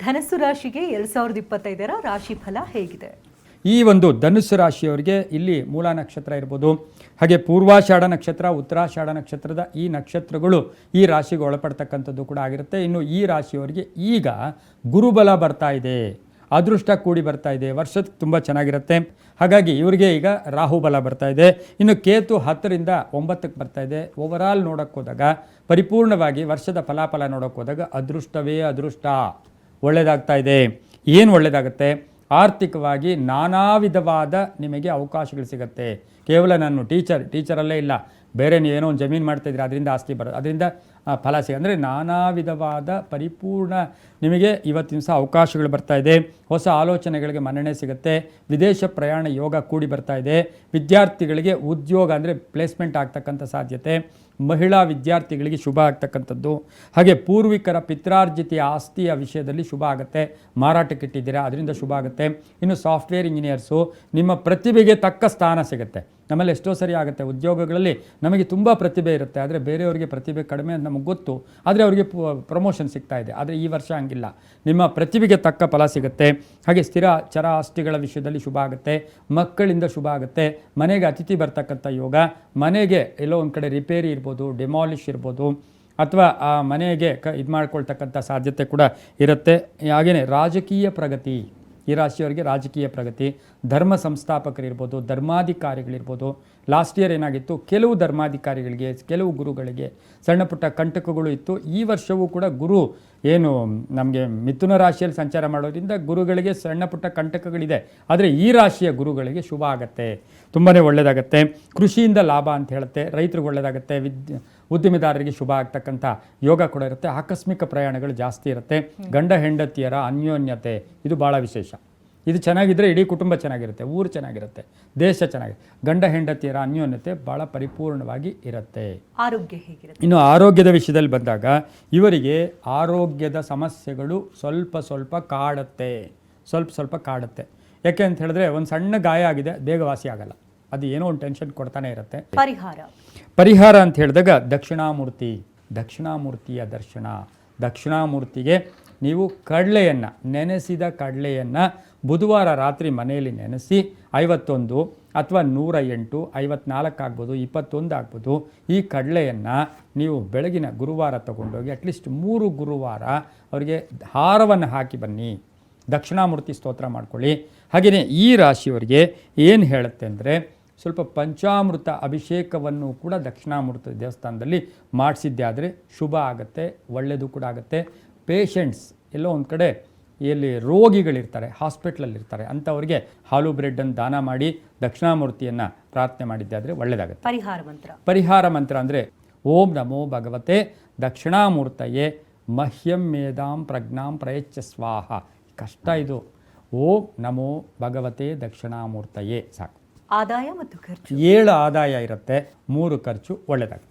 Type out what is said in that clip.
ಧನಸ್ಸು ರಾಶಿಗೆ 2025ರ ರಾಶಿ ಫಲ ಹೇಗಿದೆ? ಈ ಒಂದು ಧನುಸ್ಸು ರಾಶಿಯವರಿಗೆ ಇಲ್ಲಿ ಮೂಲ ನಕ್ಷತ್ರ ಇರ್ಬೋದು, ಹಾಗೆ ಪೂರ್ವಾಷಾಢ ನಕ್ಷತ್ರ, ಉತ್ತರಾಷಾಢ ನಕ್ಷತ್ರದ ಈ ನಕ್ಷತ್ರಗಳು ಈ ರಾಶಿಗೆ ಒಳಪಡ್ತಕ್ಕಂಥದ್ದು ಕೂಡ ಆಗಿರುತ್ತೆ. ಇನ್ನು ಈ ರಾಶಿಯವರಿಗೆ ಈಗ ಗುರುಬಲ ಬರ್ತಾ ಇದೆ, ಅದೃಷ್ಟ ಕೂಡಿ ಬರ್ತಾ ಇದೆ, ವರ್ಷದ ತುಂಬ ಚೆನ್ನಾಗಿರುತ್ತೆ. ಹಾಗಾಗಿ ಇವರಿಗೆ ಈಗ ರಾಹುಬಲ ಬರ್ತಾ ಇದೆ. ಇನ್ನು ಕೇತು 10ರಿಂದ 9ಕ್ಕೆ ಬರ್ತಾ ಇದೆ. ಓವರಾಲ್ ನೋಡೋಕ್ಕೆ ಹೋದಾಗ, ಪರಿಪೂರ್ಣವಾಗಿ ವರ್ಷದ ಫಲಾಫಲ ನೋಡೋಕ್ಕೆ ಹೋದಾಗ ಅದೃಷ್ಟವೇ ಅದೃಷ್ಟ, ಒಳ್ಳೆಯದಾಗ್ತಾ ಇದೆ. ಏನು ಒಳ್ಳೆಯದಾಗುತ್ತೆ? ಆರ್ಥಿಕವಾಗಿ ನಾನಾ ವಿಧವಾದ ನಿಮಗೆ ಅವಕಾಶಗಳು ಸಿಗುತ್ತೆ. ಕೇವಲ ನಾನು ಟೀಚರಲ್ಲೇ ಇಲ್ಲ, ಬೇರೆ ನೀವೇನೋ ಒಂದು ಜಮೀನು ಮಾಡ್ತಾಯಿದ್ರೆ ಅದರಿಂದ ಆಸ್ತಿ ಬರೋದು, ಅದರಿಂದ ಫಲ ಅಂದರೆ ನಾನಾ ವಿಧವಾದ ಪರಿಪೂರ್ಣ ನಿಮಗೆ ಇವತ್ತಿನ ಸಹ ಅವಕಾಶಗಳು ಬರ್ತಾ ಇದೆ. ಹೊಸ ಆಲೋಚನೆಗಳಿಗೆ ಮನ್ನಣೆ ಸಿಗುತ್ತೆ. ವಿದೇಶ ಪ್ರಯಾಣ ಯೋಗ ಕೂಡಿ ಬರ್ತಾ ಇದೆ. ವಿದ್ಯಾರ್ಥಿಗಳಿಗೆ ಉದ್ಯೋಗ ಅಂದರೆ ಪ್ಲೇಸ್ಮೆಂಟ್ ಆಗ್ತಕ್ಕಂಥ ಸಾಧ್ಯತೆ, ಮಹಿಳಾ ವಿದ್ಯಾರ್ಥಿಗಳಿಗೆ ಶುಭ ಆಗ್ತಕ್ಕಂಥದ್ದು. ಹಾಗೆ ಪೂರ್ವಿಕರ ಪಿತ್ರಾರ್ಜಿತ ಆಸ್ತಿಯ ವಿಷಯದಲ್ಲಿ ಶುಭ ಆಗುತ್ತೆ. ಮಾರಾಟಕ್ಕಿಟ್ಟಿದ್ದೀರಾ, ಅದರಿಂದ ಶುಭ ಆಗುತ್ತೆ. ಇನ್ನು ಸಾಫ್ಟ್ವೇರ್ ಇಂಜಿನಿಯರ್ಸು, ನಿಮ್ಮ ಪ್ರತಿಭೆಗೆ ತಕ್ಕ ಸ್ಥಾನ ಸಿಗುತ್ತೆ. ನಮ್ಮಲ್ಲಿ ಎಷ್ಟೋ ಸರಿ ಆಗುತ್ತೆ, ಉದ್ಯೋಗಗಳಲ್ಲಿ ನಮಗೆ ತುಂಬ ಪ್ರತಿಭೆ ಇರುತ್ತೆ, ಆದರೆ ಬೇರೆಯವರಿಗೆ ಪ್ರತಿಭೆ ಕಡಿಮೆ ಅಂತ ನಮಗೆ ಗೊತ್ತು, ಆದರೆ ಅವರಿಗೆ ಪ್ರಮೋಷನ್ ಸಿಗ್ತಾ ಇದೆ. ಆದರೆ ಈ ವರ್ಷ ಹಂಗಿಲ್ಲ, ನಿಮ್ಮ ಪ್ರತಿಭೆಗೆ ತಕ್ಕ ಫಲ ಸಿಗುತ್ತೆ. ಹಾಗೆ ಸ್ಥಿರ ಚರ ಆಸ್ತಿಗಳ ವಿಷಯದಲ್ಲಿ ಶುಭ ಆಗುತ್ತೆ. ಮಕ್ಕಳಿಂದ ಶುಭ ಆಗುತ್ತೆ. ಮನೆಗೆ ಅತಿಥಿ ಬರ್ತಕ್ಕಂಥ ಯೋಗ, ಮನೆಗೆ ಎಲ್ಲೋ ಒಂದು ಕಡೆ ರಿಪೇರಿ ಇರ್ಬೋದು, ಡೆಮಾಲಿಷ್ ಇರ್ಬೋದು, ಅಥವಾ ಆ ಮನೆಗೆ ಇದು ಮಾಡ್ಕೊಳ್ತಕ್ಕಂಥ ಸಾಧ್ಯತೆ ಕೂಡ ಇರುತ್ತೆ. ಹಾಗೆಯೇ ರಾಜಕೀಯ ಪ್ರಗತಿ, ಈ ರಾಶಿಯವರಿಗೆ ರಾಜಕೀಯ ಪ್ರಗತಿ, ಧರ್ಮ ಸಂಸ್ಥಾಪಕರಿರ್ಬೋದು, ಧರ್ಮಾಧಿಕಾರಿಗಳಿರ್ಬೋದು. ಲಾಸ್ಟ್ ಇಯರ್ ಏನಾಗಿತ್ತು, ಕೆಲವು ಧರ್ಮಾಧಿಕಾರಿಗಳಿಗೆ, ಕೆಲವು ಗುರುಗಳಿಗೆ ಸಣ್ಣ ಪುಟ್ಟ ಕಂಟಕಗಳು ಇತ್ತು. ಈ ವರ್ಷವೂ ಕೂಡ ಗುರು ಏನು ನಮಗೆ ಮಿಥುನ ರಾಶಿಯಲ್ಲಿ ಸಂಚಾರ ಮಾಡೋದ್ರಿಂದ ಗುರುಗಳಿಗೆ ಸಣ್ಣ ಪುಟ್ಟ ಕಂಟಕಗಳಿದೆ, ಆದರೆ ಈ ರಾಶಿಯ ಗುರುಗಳಿಗೆ ಶುಭ ಆಗುತ್ತೆ, ತುಂಬಾ ಒಳ್ಳೆಯದಾಗತ್ತೆ. ಕೃಷಿಯಿಂದ ಲಾಭ ಅಂತ ಹೇಳುತ್ತೆ, ರೈತರಿಗೆ ಒಳ್ಳೆಯದಾಗುತ್ತೆ. ಉದ್ಯಮಿದಾರರಿಗೆ ಶುಭ ಆಗ್ತಕ್ಕಂಥ ಯೋಗ ಕೂಡ ಇರುತ್ತೆ. ಆಕಸ್ಮಿಕ ಪ್ರಯಾಣಗಳು ಜಾಸ್ತಿ ಇರುತ್ತೆ. ಗಂಡ ಹೆಂಡತಿಯರ ಅನ್ಯೋನ್ಯತೆ ಇದು ಭಾಳ ವಿಶೇಷ. ಇದು ಚೆನ್ನಾಗಿದ್ದರೆ ಇಡೀ ಕುಟುಂಬ ಚೆನ್ನಾಗಿರುತ್ತೆ, ಊರು ಚೆನ್ನಾಗಿರುತ್ತೆ, ದೇಶ ಚೆನ್ನಾಗಿರುತ್ತೆ. ಗಂಡ ಹೆಂಡತಿಯರ ಅನ್ಯೋನ್ಯತೆ ಭಾಳ ಪರಿಪೂರ್ಣವಾಗಿ ಇರುತ್ತೆ. ಆರೋಗ್ಯ ಹೇಗಿರುತ್ತೆ? ಇನ್ನು ಆರೋಗ್ಯದ ವಿಷಯದಲ್ಲಿ ಬಂದಾಗ ಇವರಿಗೆ ಆರೋಗ್ಯದ ಸಮಸ್ಯೆಗಳು ಸ್ವಲ್ಪ ಕಾಡುತ್ತೆ, ಸ್ವಲ್ಪ ಕಾಡುತ್ತೆ. ಯಾಕೆ ಅಂತ ಹೇಳಿದ್ರೆ, ಒಂದು ಸಣ್ಣ ಗಾಯ ಆಗಿದೆ, ಬೇಗ ವಾಸಿ ಆಗಲ್ಲ, ಅದು ಏನೋ ಒಂದು ಟೆನ್ಷನ್ ಕೊಡ್ತಾನೆ ಇರುತ್ತೆ. ಪರಿಹಾರ ಅಂತ ಹೇಳಿದಾಗ ದಕ್ಷಿಣಾಮೂರ್ತಿಯ ದರ್ಶನ. ದಕ್ಷಿಣಾಮೂರ್ತಿಗೆ ನೀವು ಕಡಲೆಯನ್ನು, ನೆನೆಸಿದ ಕಡಲೆಯನ್ನು ಬುಧವಾರ ರಾತ್ರಿ ಮನೆಯಲ್ಲಿ ನೆನೆಸಿ 51 ಅಥವಾ 108, 54 ಆಗ್ಬೋದು, 21 ಆಗ್ಬೋದು, ಈ ಕಡಲೆಯನ್ನು ನೀವು ಬೆಳಗಿನ ಗುರುವಾರ ತಗೊಂಡೋಗಿ ಅಟ್ಲೀಸ್ಟ್ 3 ಗುರುವಾರ ಅವರಿಗೆ ಹಾರವನ್ನು ಹಾಕಿ ಬನ್ನಿ. ದಕ್ಷಿಣಾಮೂರ್ತಿ ಸ್ತೋತ್ರ ಮಾಡ್ಕೊಳ್ಳಿ. ಹಾಗೆಯೇ ಈ ರಾಶಿಯವರಿಗೆ ಏನು ಹೇಳುತ್ತೆ ಅಂದರೆ, ಸ್ವಲ್ಪ ಪಂಚಾಮೃತ ಅಭಿಷೇಕವನ್ನು ಕೂಡ ದಕ್ಷಿಣಾಮೂರ್ತಿ ದೇವಸ್ಥಾನದಲ್ಲಿ ಮಾಡಿಸಿದ್ದೆ ಆದರೆ ಶುಭ ಆಗುತ್ತೆ, ಒಳ್ಳೆಯದು ಕೂಡ ಆಗುತ್ತೆ. ಪೇಷಂಟ್ಸ್ ಎಲ್ಲೋ ಒಂದು ಕಡೆ ಎಲ್ಲಿ ರೋಗಿಗಳಿರ್ತಾರೆ, ಹಾಸ್ಪಿಟ್ಲಲ್ಲಿರ್ತಾರೆ, ಅಂಥವ್ರಿಗೆ ಹಾಲು ಬ್ರೆಡ್ಡನ್ನು ದಾನ ಮಾಡಿ ದಕ್ಷಿಣಾಮೂರ್ತಿಯನ್ನು ಪ್ರಾರ್ಥನೆ ಮಾಡಿದ್ದೆ ಆದರೆ ಒಳ್ಳೆಯದಾಗುತ್ತೆ. ಪರಿಹಾರ ಮಂತ್ರ ಅಂದರೆ ಓಂ ನಮೋ ಭಗವತೆ ದಕ್ಷಿಣಾಮೂರ್ತಯೇ ಮಹ್ಯಂ ಮೇಧಾಂ ಪ್ರಜ್ಞಾಂ ಪ್ರಯಚ್ಛ ಸ್ವಾಹ. ಕಷ್ಟ ಇದು. ಓಂ ನಮೋ ಭಗವತೆ ದಕ್ಷಿಣಾಮೂರ್ತಯೇ ಸಾಕು. ಆದಾಯ ಮತ್ತು ಖರ್ಚು 7 ಆದಾಯ ಇರುತ್ತೆ, 3 ಖರ್ಚು, ಒಳ್ಳೆಯದಾಗುತ್ತೆ.